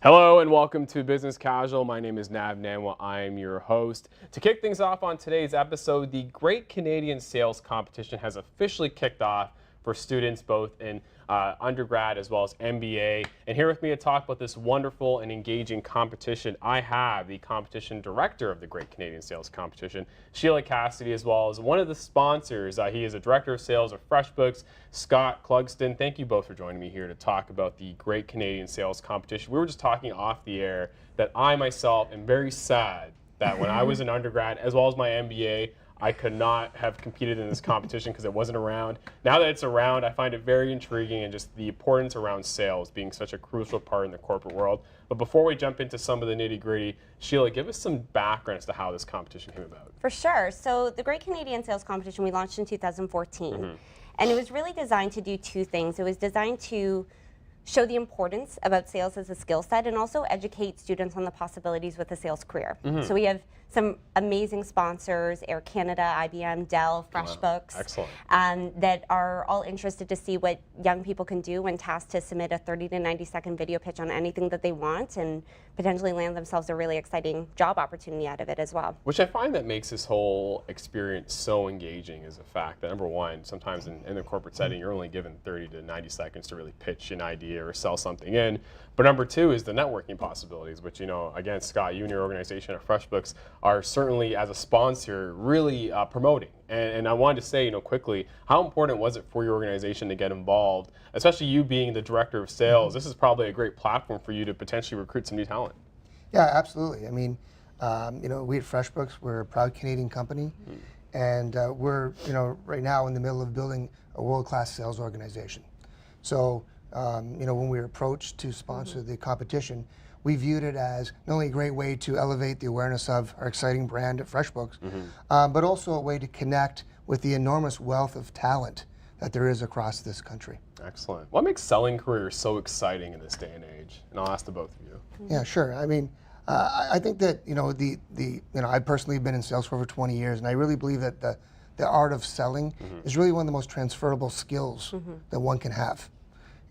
Hello and welcome to Business Casual. My name is Nav Nanwa. I'm your host. To kick things off on today's episode, the Great Canadian Sales Competition has officially kicked off for students both in undergrad as well as MBA. And here with me to talk about this wonderful and engaging competition, I have the competition director of the Great Canadian Sales Competition, Sheila Cassidy, as well as one of the sponsors. He is a director of sales of Freshbooks, Scott Clugston. Thank you both for joining me here to talk about the Great Canadian Sales Competition. We were just talking off the air that I myself am very sad that when I was an undergrad, as well as my MBA, I could not have competed in this competition because it wasn't around. Now that it's around, I find it very intriguing and just the importance around sales being such a crucial part in the corporate world. But before we jump into some of the nitty-gritty, Sheila, give us some background as to how this competition came about. For sure. So the Great Canadian Sales Competition we launched in 2014. And it was really designed to do two things. It was designed to show the importance about sales as a skill set and also educate students on the possibilities with a sales career. So we have some amazing sponsors, Air Canada, IBM, Dell, Freshbooks, that are all interested to see what young people can do when tasked to submit a 30 to 90 second video pitch on anything that they want and potentially land themselves a really exciting job opportunity out of it as well. Which I find that makes this whole experience so engaging is the fact that, number one, sometimes in the corporate setting, you're only given 30 to 90 seconds to really pitch an idea or sell something in. But number two is the networking possibilities, which, you know, again, Scott, you and your organization at Freshbooks are certainly, as a sponsor, really promoting. And I wanted to say, you know, quickly, how important was it for your organization to get involved, especially you being the director of sales? This is probably a great platform for you to potentially recruit some new talent. Yeah, absolutely. I mean, you know, we at Freshbooks, we're a proud Canadian company, and we're, you know, right now in the middle of building a world-class sales organization. So, you know, when we were approached to sponsor the competition, we viewed it as not only a great way to elevate the awareness of our exciting brand at Freshbooks, but also a way to connect with the enormous wealth of talent that there is across this country. Excellent. What makes selling careers so exciting in this day and age? And I'll ask the both of you. Yeah, sure. I mean, I think that, you know, you know, I've personally been in sales for over 20 years, and I really believe that the art of selling is really one of the most transferable skills that one can have.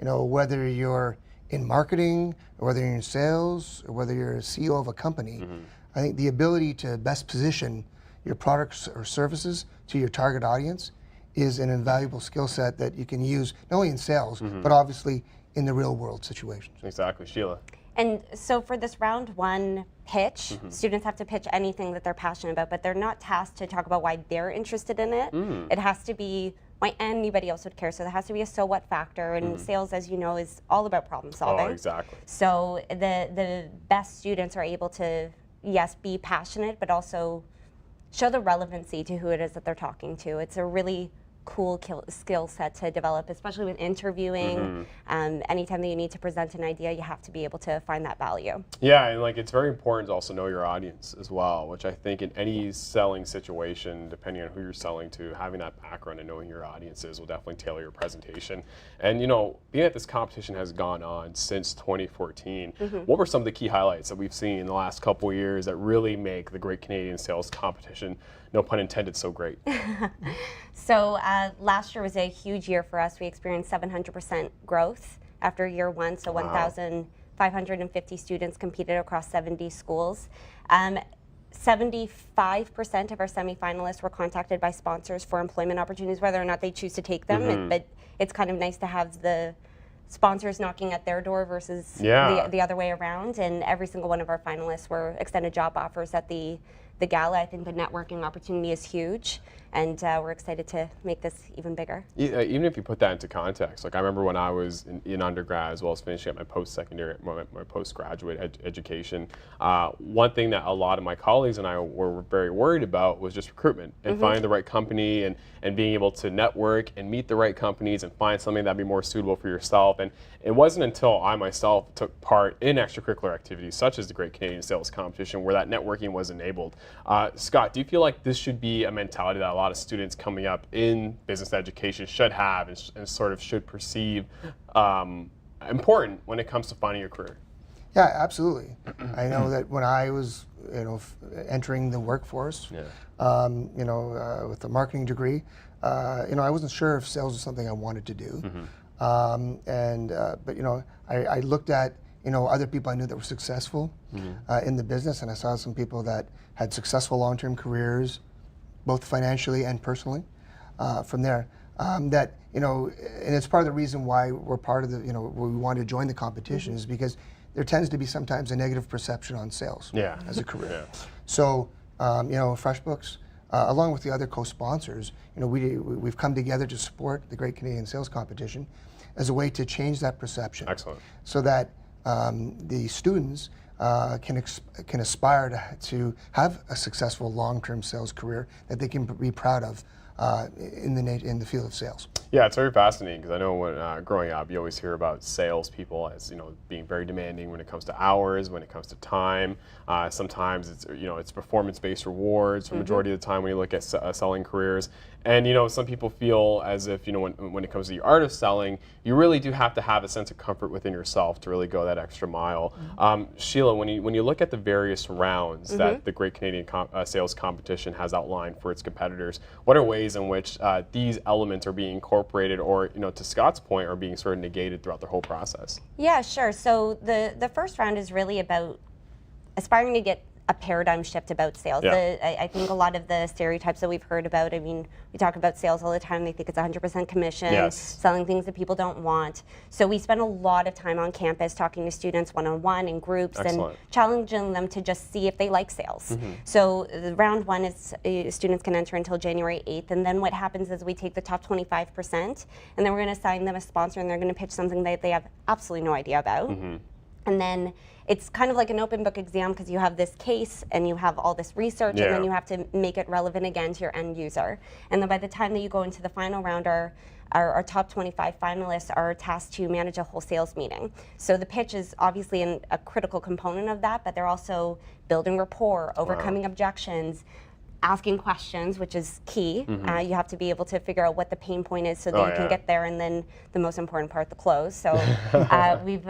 You know, whether you're in marketing, or whether you're in sales, or whether you're a CEO of a company, I think the ability to best position your products or services to your target audience is an invaluable skill set that you can use not only in sales, but obviously in the real world situations. Exactly. Sheila. And so for this round one pitch, students have to pitch anything that they're passionate about, but they're not tasked to talk about why they're interested in it. It has to be why anybody else would care. So there has to be a so what factor, and sales, as you know, is all about problem solving. Oh, exactly. So the best students are able to, yes, be passionate, but also show the relevancy to who it is that they're talking to. It's a really cool skill set to develop, especially with interviewing. Anytime that you need to present an idea, you have to be able to find that value. Yeah, and like it's very important to also know your audience as well, which I think in any selling situation, depending on who you're selling to, having that background and knowing your audiences will definitely tailor your presentation. And you know, being that this competition has gone on since 2014, what were some of the key highlights that we've seen in the last couple of years that really make the Great Canadian Sales Competition, no pun intended, so great? So last year was a huge year for us. We experienced 700% growth after year one. So 1,550 students competed across 70 schools. 75% of our semifinalists were contacted by sponsors for employment opportunities, whether or not they choose to take them. But it's kind of nice to have the sponsors knocking at their door versus the other way around. And every single one of our finalists were extended job offers at the gala. I think the networking opportunity is huge, and we're excited to make this even bigger. Even if you put that into context, like I remember when I was in undergrad as well as finishing up my post-secondary, my postgraduate education, one thing that a lot of my colleagues and I were very worried about was just recruitment and finding the right company and being able to network and meet the right companies and find something that'd be more suitable for yourself. And it wasn't until I myself took part in extracurricular activities such as the Great Canadian Sales Competition where that networking was enabled. Scott, do you feel like this should be a mentality that a lot of students coming up in business education should have and sort of should perceive important when it comes to finding a career? Yeah, absolutely. I know that when I was, you know, entering the workforce, you know, with a marketing degree, you know, I wasn't sure if sales was something I wanted to do. But you know, I looked at, other people I knew that were successful in the business, and I saw some people that had successful long-term careers, both financially and personally. From there, and it's part of the reason why we're part of the, we want to join the competition is because there tends to be sometimes a negative perception on sales as a career. Yeah. So, Freshbooks, along with the other co-sponsors, we've come together to support the Great Canadian Sales Competition as a way to change that perception. Excellent. So that the students can aspire to have a successful long-term sales career that they can be proud of in the field of sales. Yeah, it's very fascinating because I know when growing up, you always hear about salespeople as being very demanding when it comes to hours, when it comes to time. Sometimes it's performance-based rewards for the majority of the time when you look at selling careers. And some people feel as if when it comes to the art of selling, you really do have to have a sense of comfort within yourself to really go that extra mile. Sheila, when you look at the various rounds that the Great Canadian Sales Competition has outlined for its competitors, what are ways in which these elements are being incorporated, or to Scott's point, are being sort of negated throughout the whole process? Yeah, sure. So the first round is really about aspiring to get a paradigm shift about sales. Yeah. I think a lot of the stereotypes that we've heard about, we talk about sales all the time. They think it's 100% commission, Yes. selling things that people don't want. So we spend a lot of time on campus talking to students one-on-one in groups. Excellent. And challenging them to just see if they like sales. So the round one is students can enter until January 8th, and then what happens is we take the top 25%, and then we're going to assign them a sponsor, and they're going to pitch something that they have absolutely no idea about. And then it's kind of like an open book exam because you have this case and you have all this research, and then you have to make it relevant again to your end user. And then by the time that you go into the final round, our top 25 finalists are tasked to manage a whole sales meeting. So the pitch is obviously a critical component of that, but they're also building rapport, overcoming objections, asking questions, which is key. You have to be able to figure out what the pain point is so that you can get there, and then the most important part, the close. So we've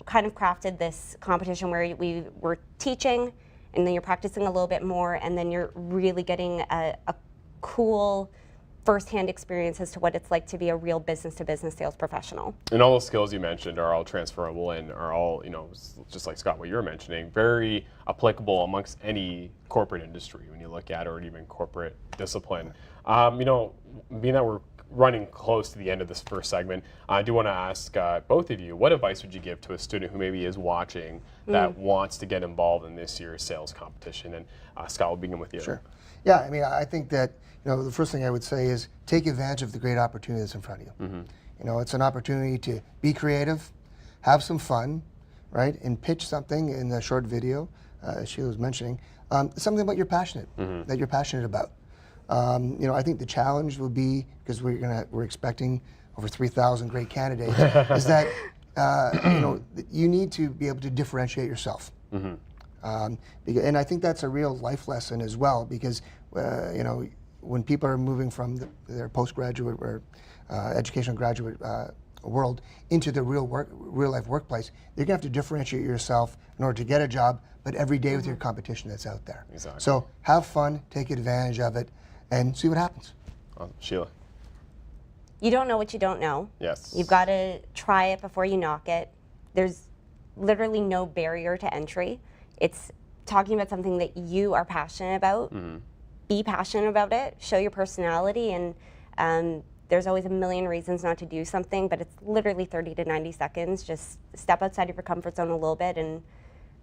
kind of crafted this competition where we're teaching, and then you're practicing a little bit more, and then you're really getting a cool firsthand experience as to what it's like to be a real business-to-business sales professional. And all those skills you mentioned are all transferable and are all, just like Scott, what you were mentioning, very applicable amongst any corporate industry when you look at, or even corporate discipline. Being that we're running close to the end of this first segment, I do want to ask both of you, what advice would you give to a student who maybe is watching that wants to get involved in this year's sales competition? And Scott, we'll begin with you. Sure. Yeah, I think that the first thing I would say is take advantage of the great opportunity that's in front of you. It's an opportunity to be creative, have some fun, right, and pitch something in the short video, as Sheila was mentioning, something about that you're passionate about. I think the challenge will be, because we're expecting over 3,000 great candidates, is that you need to be able to differentiate yourself. And I think that's a real life lesson as well, because when people are moving from their postgraduate or educational graduate world into the real life workplace, you're gonna have to differentiate yourself in order to get a job, but every day with your competition that's out there. Exactly. So have fun, take advantage of it, and see what happens. Sheila. You don't know what you don't know. Yes. You've got to try it before you knock it. There's literally no barrier to entry. It's talking about something that you are passionate about. Be passionate about it, show your personality, and there's always a million reasons not to do something, but it's literally 30 to 90 seconds. Just step outside of your comfort zone a little bit, and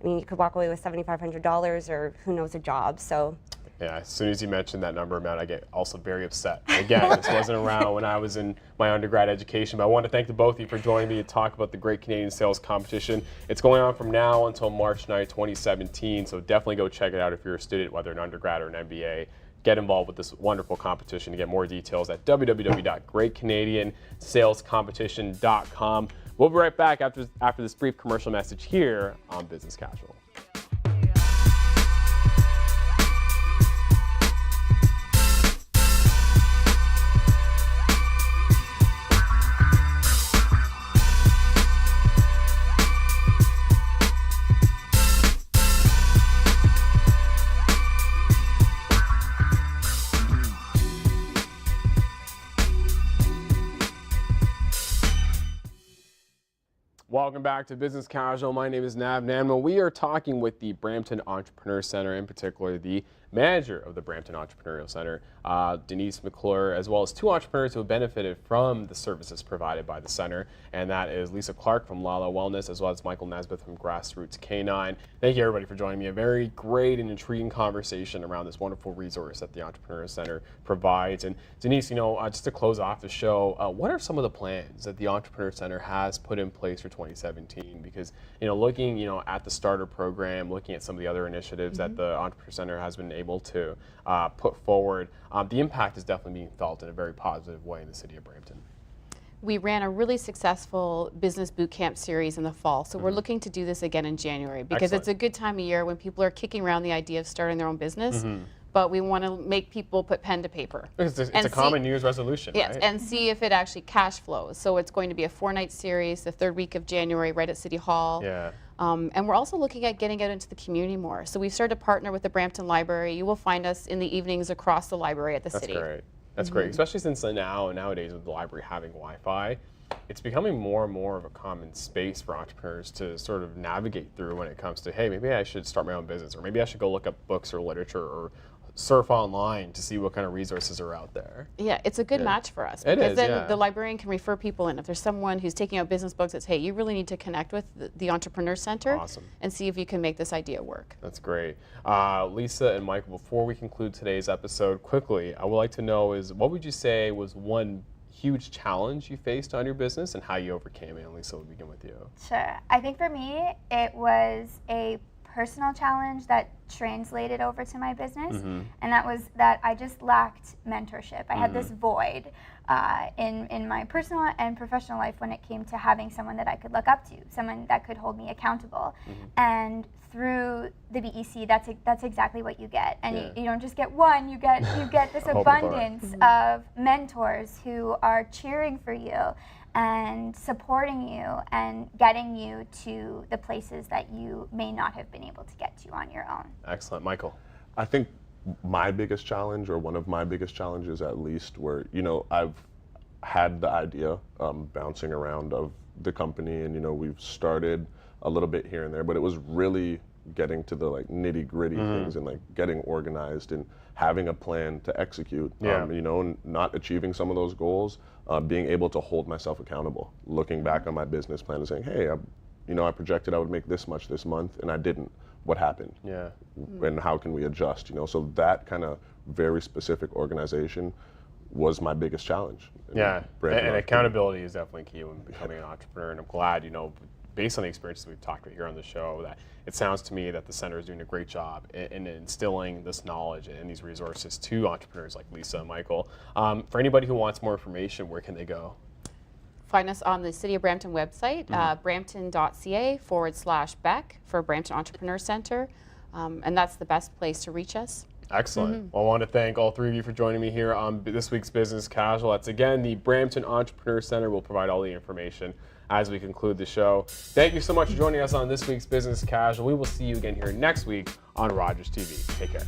you could walk away with $7,500 or who knows, a job. So. Yeah, as soon as you mentioned that number amount, I get also very upset. Again, this wasn't around when I was in my undergrad education, but I want to thank the both of you for joining me to talk about the Great Canadian Sales Competition. It's going on from now until March 9, 2017, so definitely go check it out if you're a student, whether an undergrad or an MBA. Get involved with this wonderful competition. To get more details at www.greatcanadiansalescompetition.com. We'll be right back after this brief commercial message here on Business Casual. welcome back to Business Casual. My name is Nav Nanwa. We are talking with the Brampton Entrepreneur Centre, in particular the manager of the Brampton Entrepreneurial Centre, Denise McClure, as well as two entrepreneurs who have benefited from the services provided by the centre, and that is Lisa Clarke from Lala Wellness, as well as Michael Nezbeth from Grassroots K9. Thank you everybody for joining me. A very great and intriguing conversation around this wonderful resource that the Entrepreneurial Centre provides. And Denise, just to close off the show, what are some of the plans that the Entrepreneur Centre has put in place for 2017? Because looking at the starter program, looking at some of the other initiatives that the Entrepreneur Centre has been able to put forward, the impact is definitely being felt in a very positive way in the city of Brampton. We ran a really successful business boot camp series in the fall, so we're looking to do this again in January because it's a good time of year when people are kicking around the idea of starting their own business. But we want to make people put pen to paper. It's a common New Year's resolution, yes, right? and see if it actually cash flows. So it's going to be a 4-night series, the third week of January, right at City Hall. Yeah. And we're also looking at getting out into the community more. So we've started to partner with the Brampton Library. You will find us in the evenings across the library at the city. That's great. That's great, especially since nowadays with the library having Wi-Fi, it's becoming more and more of a common space for entrepreneurs to sort of navigate through when it comes to, hey, maybe I should start my own business, or maybe I should go look up books or literature or surf online to see what kind of resources are out there. Yeah, it's a good match for us. It Because is, then the librarian can refer people in. If there's someone who's taking out business books that says, hey, you really need to connect with the Entrepreneur Centre and see if you can make this idea work. That's great. Lisa and Michael, before we conclude today's episode, quickly, I would like to know what would you say was one huge challenge you faced on your business and how you overcame it? And Lisa, we'll begin with you. Sure. I think for me, it was a personal challenge that translated over to my business, and that was that I just lacked mentorship. I had this void in my personal and professional life when it came to having someone that I could look up to, someone that could hold me accountable. And through the BEC, that's exactly what you get. And you don't just get one, you get this abundance of mentors who are cheering for you and supporting you and getting you to the places that you may not have been able to get to on your own. Excellent. Michael? I think my biggest challenge, or one of my biggest challenges at least, where, I've had the idea bouncing around of the company, and, we've started a little bit here and there, but it was really getting to the nitty gritty things and getting organized and having a plan to execute, and not achieving some of those goals, being able to hold myself accountable, looking back on my business plan and saying, hey, I projected I would make this much this month and I didn't. What happened? Yeah. And how can we adjust? So that kind of very specific organization was my biggest challenge. Yeah, and accountability is definitely key when becoming an entrepreneur, and I'm glad, based on the experiences we've talked about here on the show, that it sounds to me that the center is doing a great job in instilling this knowledge and these resources to entrepreneurs like Lisa and Michael. For anybody who wants more information, where can they go? Find us on the City of Brampton website, brampton.ca/BEC for Brampton Entrepreneur Centre, and that's the best place to reach us. Excellent. Well, I want to thank all three of you for joining me here on this week's Business Casual. That's again the Brampton Entrepreneur Centre. Will provide all the information as we conclude the show. Thank you so much for joining us on this week's Business Casual. We will see you again here next week on Rogers TV. Take care.